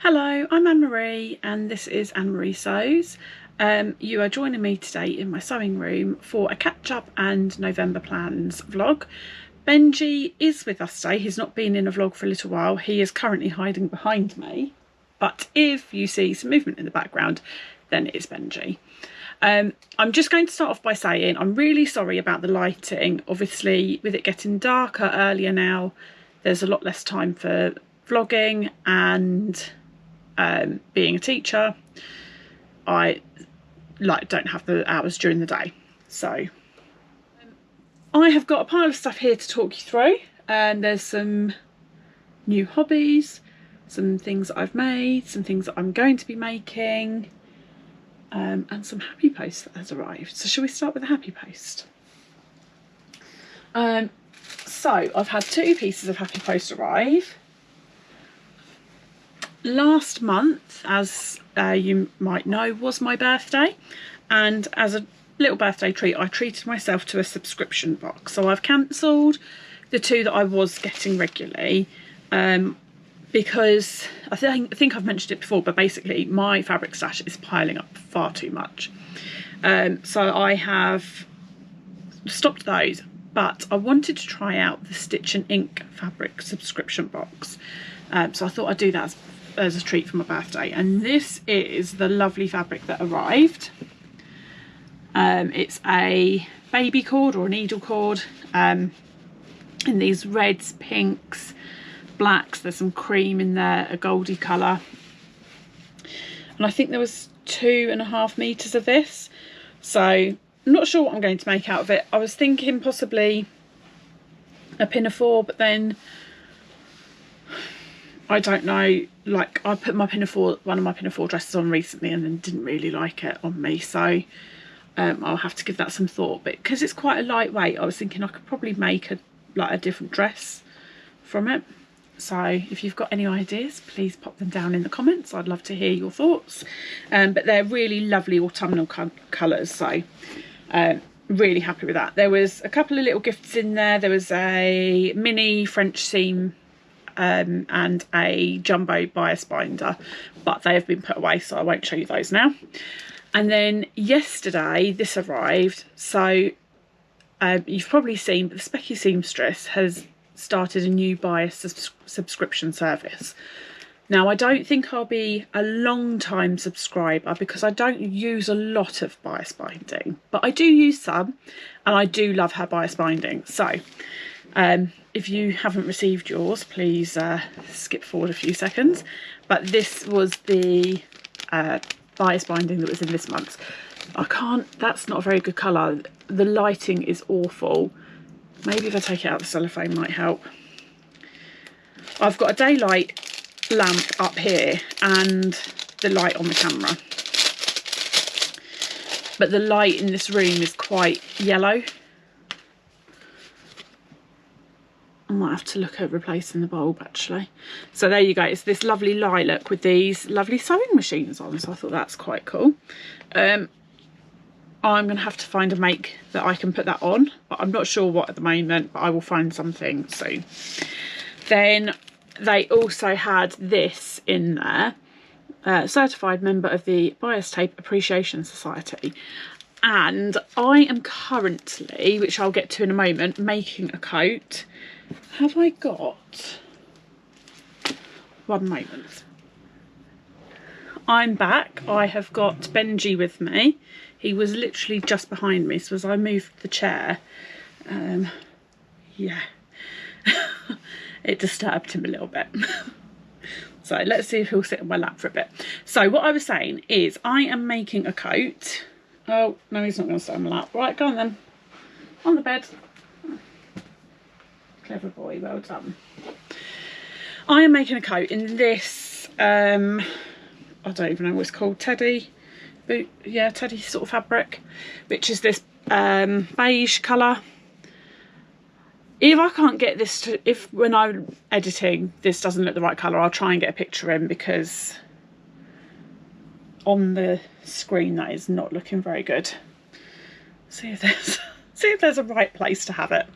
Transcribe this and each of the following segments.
Hello, I'm Anne-Marie and this is Anne-Marie Sews. You are joining me today in my sewing room for a catch-up and November plans vlog. Benji is with us today. He's not been in a vlog for a little while. He is currently hiding behind me, but if you see some movement in the background, then it is Benji. I'm just going to start off by saying I'm really sorry about the lighting. Obviously, with it getting darker earlier now, there's a lot less time for vlogging, and being a teacher, I don't have the hours during the day. So I have got a pile of stuff here to talk you through, and there's some new hobbies, some things that I've made, some things that I'm going to be making, and some happy post that has arrived. So shall we start with the happy post? So I've had 2 pieces of happy post arrive. Last month, as you might know, was my birthday, and as a little birthday treat I treated myself to a subscription box. So I've cancelled the 2 that I was getting regularly, because I think I've mentioned it before, but basically my fabric stash is piling up far too much. So I have stopped those, but I wanted to try out the Stitch and Ink fabric subscription box, so I thought I'd do that as a treat for my birthday. And this is the lovely fabric that arrived. It's a baby cord or a needle cord, in these reds, pinks, blacks. There's some cream in there, a goldy colour, and I think there was 2.5 meters of this, so I'm not sure what I'm going to make out of it. I was thinking possibly a pinafore, but then I don't know, like I put my pinafore, one of my pinafore dresses on recently, and then didn't really like it on me, so I'll have to give that some thought. But because it's quite a lightweight, I was thinking I could probably make a different dress from it. So if you've got any ideas, please pop them down in the comments. I'd love to hear your thoughts. But they're really lovely autumnal colours, so really happy with that. There was a couple of little gifts in there. There was a mini French seam and a jumbo bias binder, but they have been put away, so I won't show you those now. And then yesterday this arrived. So you've probably seen, but the Specky Seamstress has started a new bias subscription service. Now, I don't think I'll be a long time subscriber because I don't use a lot of bias binding, but I do use some, and I do love her bias binding. So if you haven't received yours, please skip forward a few seconds. But this was the bias binding that was in this month's. That's not a very good colour. The lighting is awful. Maybe if I take it out, the cellophane might help. I've got a daylight lamp up here and the light on the camera, but the light in this room is quite yellow. I might have to look at replacing the bulb actually. So there you go, it's this lovely lilac with these lovely sewing machines on, so I thought that's quite cool. I'm going to have to find a make that I can put that on, but I'm not sure what at the moment, but I will find something soon. Then they also had this in there, certified member of the Bias Tape Appreciation Society. And I am currently, which I'll get to in a moment, making a coat. Have I got... one moment. I'm back. I have got Benji with me. He was literally just behind me, so as I moved the chair, yeah, it disturbed him a little bit. So let's see if he'll sit on my lap for a bit. So what I was saying is I am making a coat. Oh, no, he's not going to sit on my lap. Right, go on then. On the bed. Clever boy, well done. I am making a coat in this, I don't even know what it's called, teddy sort of fabric, which is this beige colour. If I can't get this to, if when I'm editing this doesn't look the right colour, I'll try and get a picture in, because on the screen that is not looking very good. See if there's a right place to have it.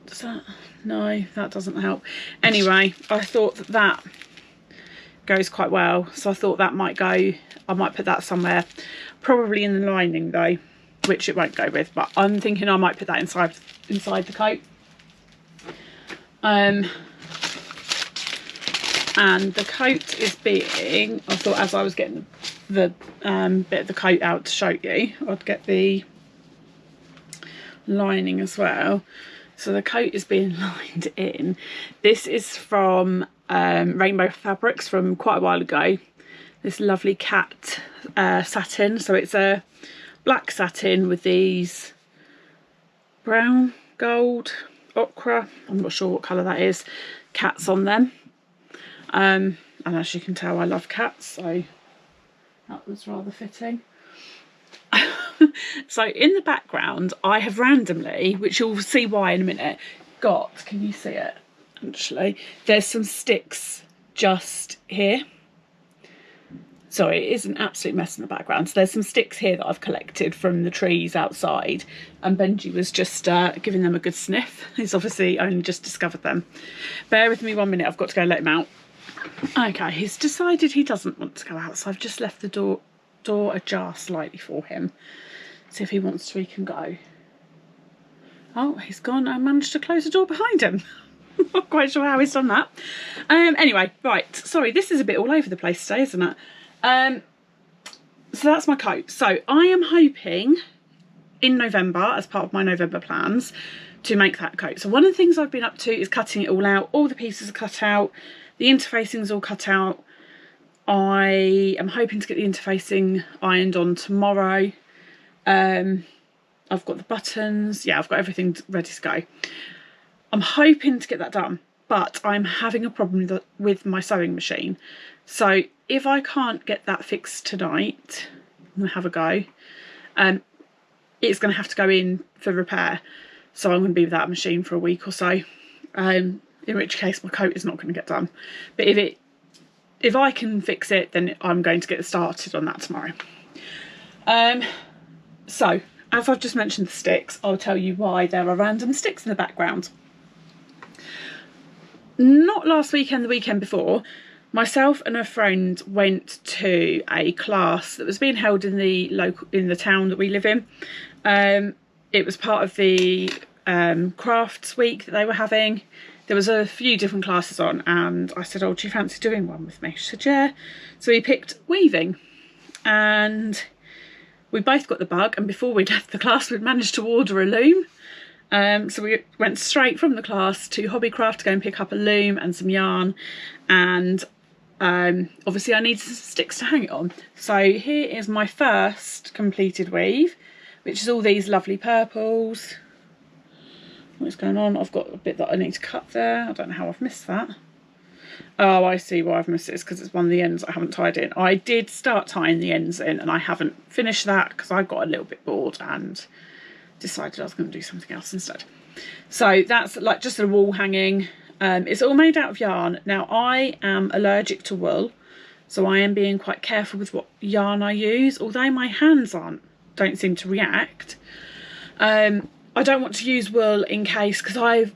Does that? No, that doesn't help. Anyway, I thought that goes quite well, so I thought that might go, I might put that somewhere, probably in the lining though, which it won't go with, but I'm thinking I might put that inside the coat. And the coat is being, I thought as I was getting the bit of the coat out to show you, I'd get the lining as well. So the coat is being lined in. This is from Rainbow Fabrics from quite a while ago. This lovely cat satin. So it's a black satin with these brown, gold, ochre, I'm not sure what colour that is, cats on them. And as you can tell, I love cats, so that was rather fitting. So in the background, I have randomly, which you'll see why in a minute, got, can you see it? Actually, there's some sticks just here. Sorry, it is an absolute mess in the background. So there's some sticks here that I've collected from the trees outside, and Benji was just giving them a good sniff. He's obviously only just discovered them. Bear with me 1 minute, I've got to go let him out. Okay, he's decided he doesn't want to go out, so I've just left the door ajar slightly for him. See if he wants to, he can go. Oh, he's gone and managed to close the door behind him. I'm not quite sure how he's done that. Anyway, right, sorry, this is a bit all over the place today, isn't it? So that's my coat. So I am hoping in November, as part of my November plans, to make that coat. So one of the things I've been up to is cutting it all out. All the pieces are cut out. The interfacing is all cut out. I am hoping to get the interfacing ironed on tomorrow. I've got the buttons. Yeah, I've got everything ready to go. I'm hoping to get that done, but I'm having a problem with my sewing machine. So if I can't get that fixed tonight, I'm going to have a go. It's going to have to go in for repair. So I'm going to be without a machine for a week or so. In which case my coat is not going to get done. But if I can fix it, then I'm going to get started on that tomorrow. So, as I've just mentioned the sticks, I'll tell you why there are random sticks in the background. Not last weekend, the weekend before, myself and a friend went to a class that was being held in the town that we live in. It was part of the crafts week that they were having. There was a few different classes on, and I said, oh, do you fancy doing one with me? She said, yeah. So we picked weaving, and we both got the bug, and before we left the class, we'd managed to order a loom. So we went straight from the class to Hobbycraft to go and pick up a loom and some yarn, and obviously I needed some sticks to hang it on. So here is my first completed weave, which is all these lovely purples. What's going on? I've got a bit that I need to cut there. I don't know how I've missed that. Oh, I see why I've missed it. It's because it's one of the ends I haven't tied in. I did start tying the ends in, and I haven't finished that because I got a little bit bored and decided I was going to do something else instead. So that's like just a wall hanging. It's all made out of yarn. Now I am allergic to wool, so I am being quite careful with what yarn I use, although my hands don't seem to react. I don't want to use wool in case, because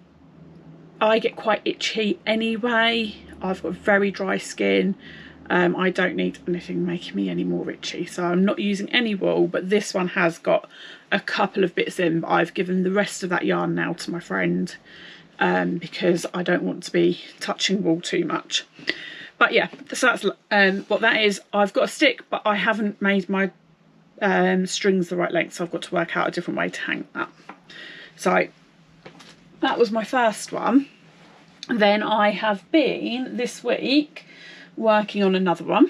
I get quite itchy anyway. I've got very dry skin. I don't need anything making me any more itchy, so I'm not using any wool, but this one has got a couple of bits in, but I've given the rest of that yarn now to my friend because I don't want to be touching wool too much. But yeah, so that's what that is. I've got a stick, but I haven't made my strings the right length, so I've got to work out a different way to hang that. So that was my first one. Then I have been this week working on another one.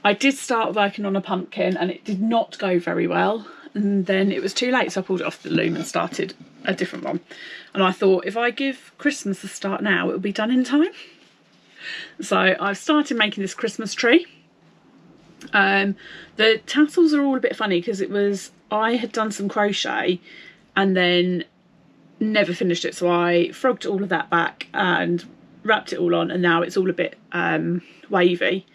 I did start working on a pumpkin and it did not go very well, and then it was too late, so I pulled it off the loom and started a different one. And I thought if I give Christmas a start now, it'll be done in time. So I've started making this Christmas tree. The tassels are all a bit funny because I had done some crochet and then never finished it, so I frogged all of that back and wrapped it all on, and now it's all a bit wavy,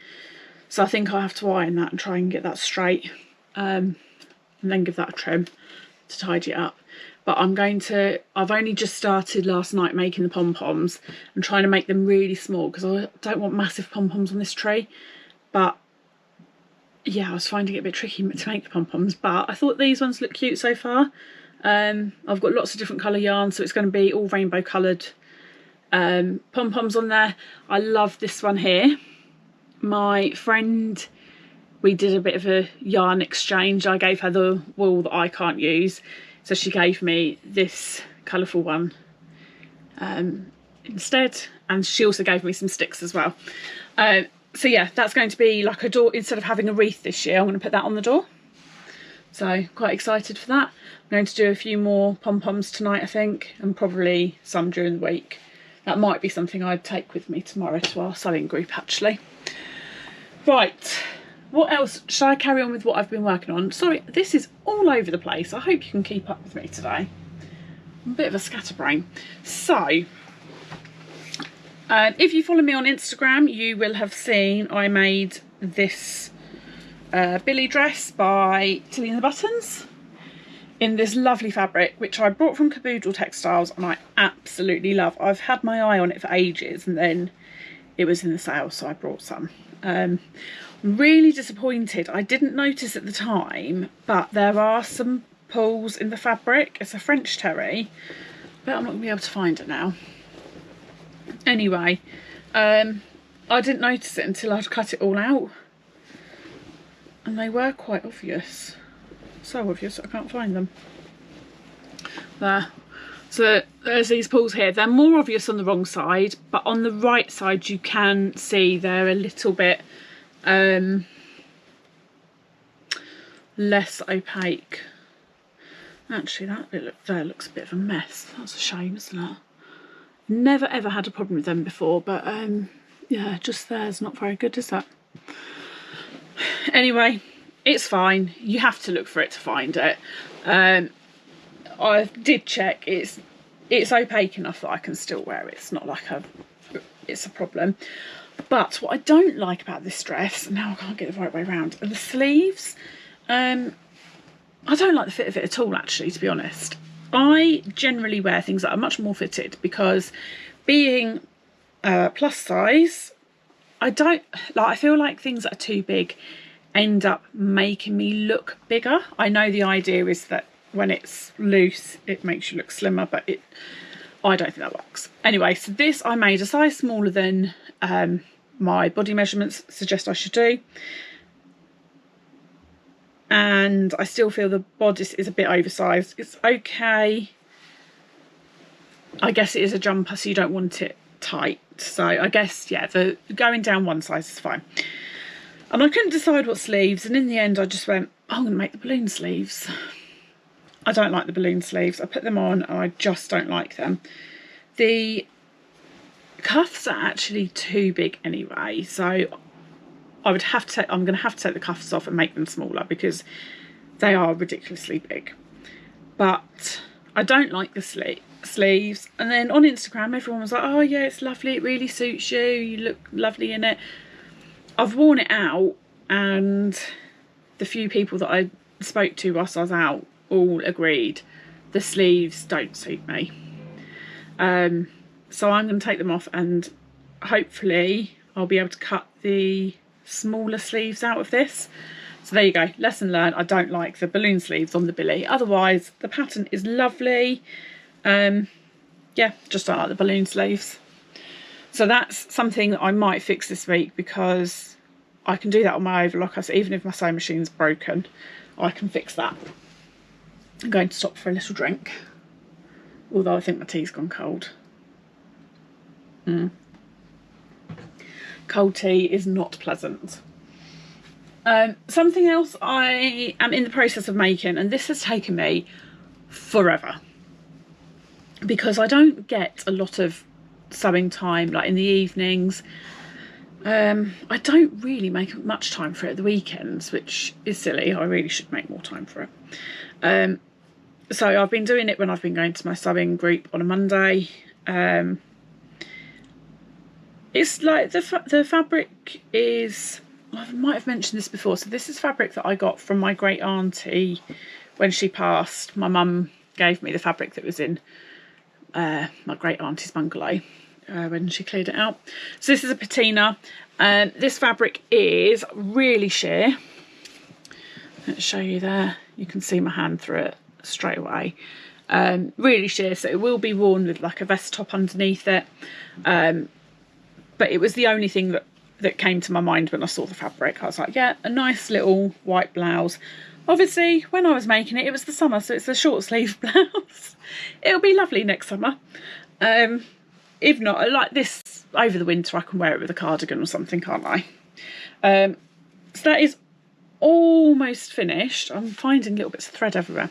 so I think I'll have to iron that and try and get that straight, and then give that a trim to tidy it up. but I've only just started last night making the pom-poms and trying to make them really small because I don't want massive pom-poms on this tree. But yeah, I was finding it a bit tricky to make the pom-poms, but I thought these ones look cute so far. I've got lots of different colour yarn, so it's going to be all rainbow coloured pom-poms on there. I love this one here. My friend, we did a bit of a yarn exchange. I gave her the wool that I can't use, so she gave me this colourful one instead, and she also gave me some sticks as well. So yeah, that's going to be like a door. Instead of having a wreath this year, I'm going to put that on the door. So quite excited for that. I'm going to do a few more pom-poms tonight, I think, and probably some during the week. That might be something I'd take with me tomorrow to our sewing group, actually. Right, what else? Shall I carry on with what I've been working on? Sorry, this is all over the place. I hope you can keep up with me today. I'm a bit of a scatterbrain. So, if you follow me on Instagram, you will have seen I made this Billy dress by Tilly and the Buttons in this lovely fabric, which I brought from Caboodle Textiles, and I absolutely love. I've had my eye on it for ages, and then it was in the sale, so I brought some. Really disappointed. I didn't notice at the time, but there are some pulls in the fabric. It's a French terry, but I'm not going to be able to find it now. Anyway, I didn't notice it until I'd cut it all out, and they were quite obvious. So obvious I can't find them. There. So there's these pulls here. They're more obvious on the wrong side, but on the right side you can see they're a little bit less opaque. Actually, that bit there looks a bit of a mess. That's a shame, isn't it? Never ever had a problem with them before, but yeah, just there's not very good, is that? Anyway, it's fine. You have to look for it to find it. I did check. It's opaque enough that I can still wear it. It's not like it's a problem. But what I don't like about this dress, now I can't get the right way around, are the sleeves. I don't like the fit of it at all, actually, to be honest. I generally wear things that are much more fitted because, being plus size, I feel like things that are too big end up making me look bigger. I know the idea is that when it's loose it makes you look slimmer, but I don't think that works. Anyway, so this I made a size smaller than my body measurements suggest I should do, and I still feel the bodice is a bit oversized. It's okay. I guess it is a jumper, so you don't want it tight, so I guess, yeah, the going down one size is fine. And I couldn't decide what sleeves, and in the end I just went, oh, I'm going to make the balloon sleeves. I don't like the balloon sleeves. I put them on and I just don't like them. The cuffs are actually too big anyway, so I'm going to have to take the cuffs off and make them smaller because they are ridiculously big. But I don't like the sleeves. And then on Instagram everyone was like, oh yeah, it's lovely, it really suits you, you look lovely in it. I've worn it out, and the few people that I spoke to whilst I was out all agreed the sleeves don't suit me. So I'm going to take them off, and hopefully I'll be able to cut the smaller sleeves out of this. So there you go, lesson learned. I don't like the balloon sleeves on the Billy. Otherwise the pattern is lovely. Yeah, just don't like the balloon sleeves. So that's something that I might fix this week, because I can do that on my overlocker. So even if my sewing machine's broken, I can fix that. I'm going to stop for a little drink, although I think my tea's gone cold. Cold tea is not pleasant. Something else I am in the process of making, and this has taken me forever because I don't get a lot of sewing time, like in the evenings. I don't really make much time for it at the weekends, which is silly. I really should make more time for it. So I've been doing it when I've been going to my sewing group on a Monday. It's like the fabric is, I might have mentioned this before, so this is fabric that I got from my great auntie when she passed. My mum gave me the fabric that was in my great auntie's bungalow when she cleared it out. So this is a patina. This fabric is really sheer. Let's show you there. You can see my hand through it straight away. Really sheer, so it will be worn with like a vest top underneath it. But it was the only thing that came to my mind when I saw the fabric. I was like, yeah, a nice little white blouse. Obviously, when I was making it, it was the summer, so it's a short sleeve blouse. It'll be lovely next summer. If not, I like this over the winter. I can wear it with a cardigan or something, can't I? So that is almost finished. I'm finding little bits of thread everywhere.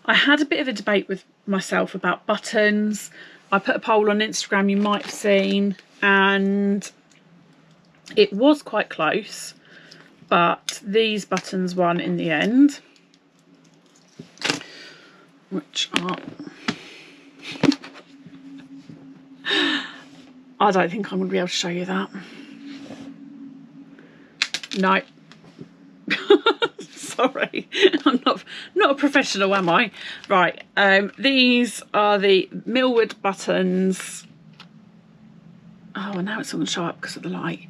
I had a bit of a debate with myself about buttons. I put a poll on Instagram, you might have seen, and it was quite close, but these buttons won in the end, which are... I don't think I'm going to be able to show you that. No. Sorry, I'm not a professional, am I? Right, these are the Millwood buttons. Oh, and now it's all going to show up because of the light.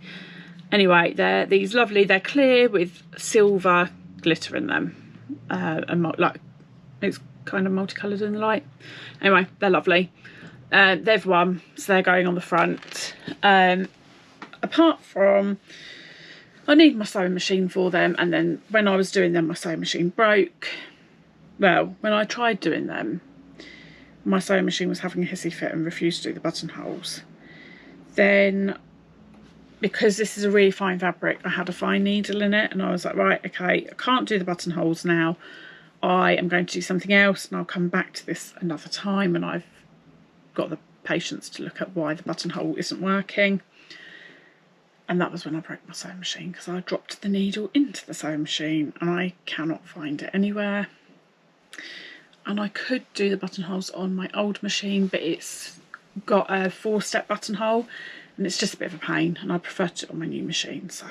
Anyway, they're these lovely, they're clear with silver glitter in them. And like, it's kind of multicoloured in the light. Anyway, they're lovely. They've won, so they're going on the front. Apart from, I need my sewing machine for them, and then when I was doing them, my sewing machine broke. Well, when I tried doing them, my sewing machine was having a hissy fit and refused to do the buttonholes. Then, because this is a really fine fabric, I had a fine needle in it, and I was like, right, okay, I can't do the buttonholes now. I am going to do something else, and I'll come back to this another time, and I've got the patience to look at why the buttonhole isn't working. And that was when I broke my sewing machine, because I dropped the needle into the sewing machine and I cannot find it anywhere. And I could do the buttonholes on my old machine, but it's got a 4-step buttonhole and it's just a bit of a pain, and I prefer to do it on my new machine. So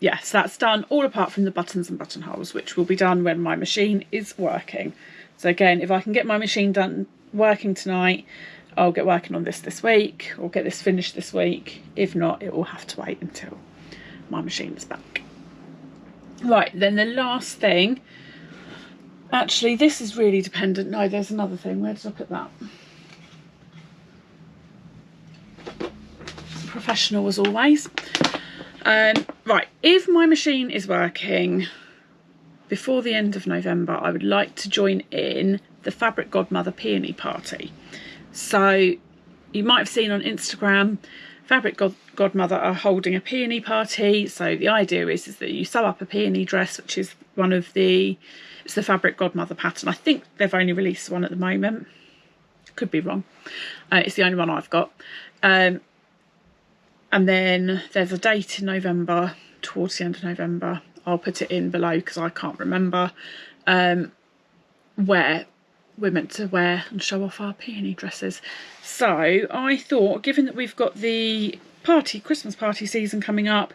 yeah, so that's done, all apart from the buttons and buttonholes, which will be done when my machine is working. So again, if I can get my machine done working tonight, I'll get working on this week, or get this finished this week. If not, it will have to wait until my machine is back. Right, then the last thing, actually this is really dependent. No, there's another thing. Where did I put that? Professional as always. Right, if my machine is working before the end of November, I would like to join in the Fabric Godmother Peony Party. So you might have seen on Instagram, Fabric Godmother are holding a peony party. So the idea is that you sew up a peony dress, which is one of it's the Fabric Godmother pattern. I think they've only released one at the moment. Could be wrong. It's the only one I've got. And then there's a date in November, towards the end of November. I'll put it in below because I can't remember, where we're meant to wear and show off our peony dresses. So I thought, given that we've got the Christmas party season coming up,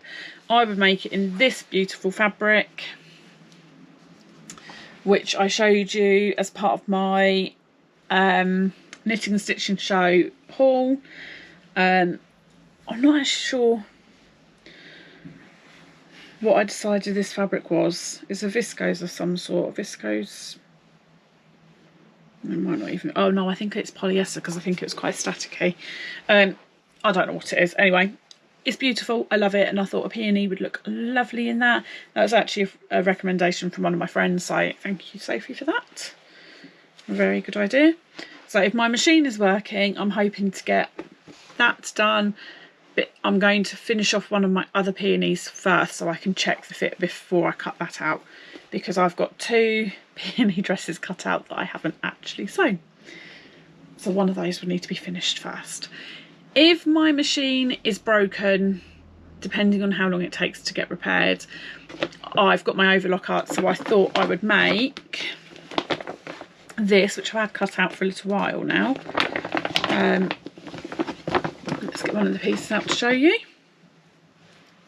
I would make it in this beautiful fabric, which I showed you as part of my knitting and stitching show haul. I'm not actually sure what I decided this fabric was. It's a viscose of some sort. Viscose. It might not even... Oh no, I think it's polyester because I think it was quite staticky. I don't know what it is. Anyway, it's beautiful. I love it, and I thought a peony would look lovely in that. That was actually a recommendation from one of my friends, so thank you, Sophie, for that. A very good idea. So if my machine is working, I'm hoping to get that done. But I'm going to finish off one of my other peonies first so I can check the fit before I cut that out, because I've got 2 peony dresses cut out that I haven't actually sewn. So one of those will need to be finished first. If my machine is broken, depending on how long it takes to get repaired, I've got my overlock art, so I thought I would make this, which I've had cut out for a little while now. Let's get one of the pieces out to show you.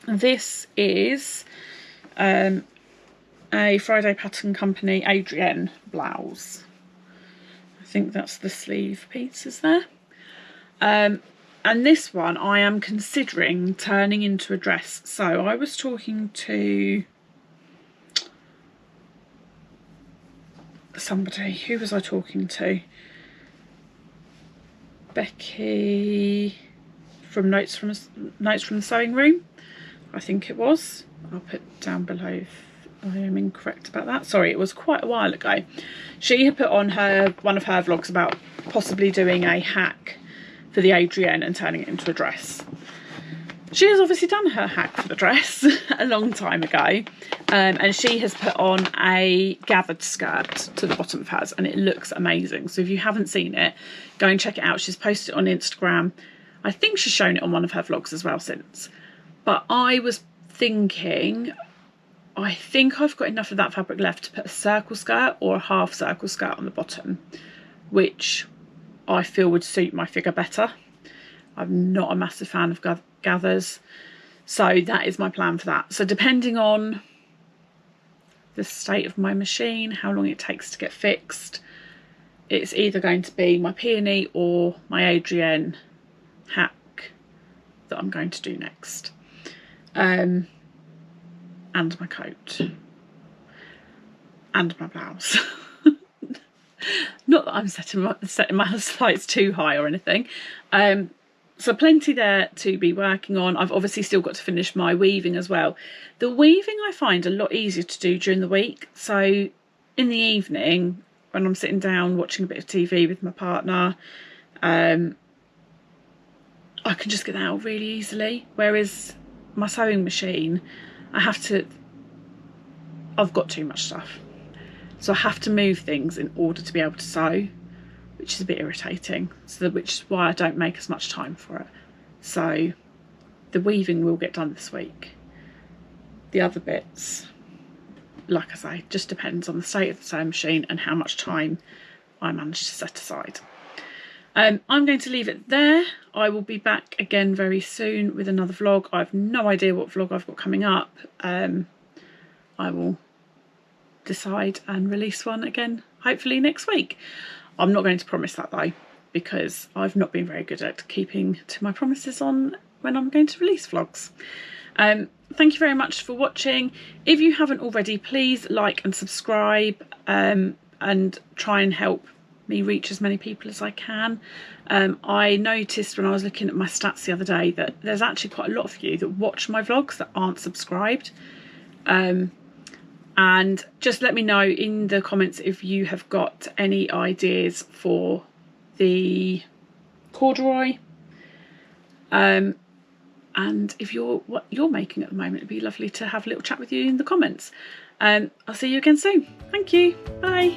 This is a Friday Pattern Company Adrienne blouse. I think that's the sleeve pieces there. And this one I am considering turning into a dress. So I was talking to somebody. Who was I talking to? Becky from Notes from the Sewing Room, I think it was. I'll put down below if I am incorrect about that. Sorry, it was quite a while ago. She had put on one of her vlogs about possibly doing a hack for the Adrienne and turning it into a dress. She has obviously done her hack for the dress a long time ago, and she has put on a gathered skirt to the bottom of hers, and it looks amazing. So if you haven't seen it, go and check it out. She's posted it on Instagram. I think she's shown it on one of her vlogs as well since. But I was thinking, I think I've got enough of that fabric left to put a circle skirt or a half circle skirt on the bottom, which I feel would suit my figure better. I'm not a massive fan of gathers, so that is my plan for that. So depending on the state of my machine, how long it takes to get fixed, it's either going to be my peony or my Adrienne hack that I'm going to do next. And my coat and my blouse. Not that I'm setting my sights too high or anything. So plenty there to be working on. I've obviously still got to finish my weaving as well. The weaving I find a lot easier to do during the week. So in the evening, when I'm sitting down watching a bit of TV with my partner, I can just get that out really easily. Whereas my sewing machine, I've got too much stuff. So I have to move things in order to be able to sew, which is a bit irritating, which is why I don't make as much time for it. So the weaving will get done this week. The other bits, like I say, just depends on the state of the sewing machine and how much time I manage to set aside. I'm going to leave it there. I will be back again very soon with another vlog. I have no idea what vlog I've got coming up. I will decide and release one again, hopefully next week. I'm not going to promise that though, because I've not been very good at keeping to my promises on when I'm going to release vlogs. Thank you very much for watching. If you haven't already, please like and subscribe, and try and help me reach as many people as I can. I noticed when I was looking at my stats the other day that there's actually quite a lot of you that watch my vlogs that aren't subscribed. And just let me know in the comments if you have got any ideas for the corduroy, and if what you're making at the moment. It'd be lovely to have a little chat with you in the comments. I'll see you again soon. Thank you. Bye.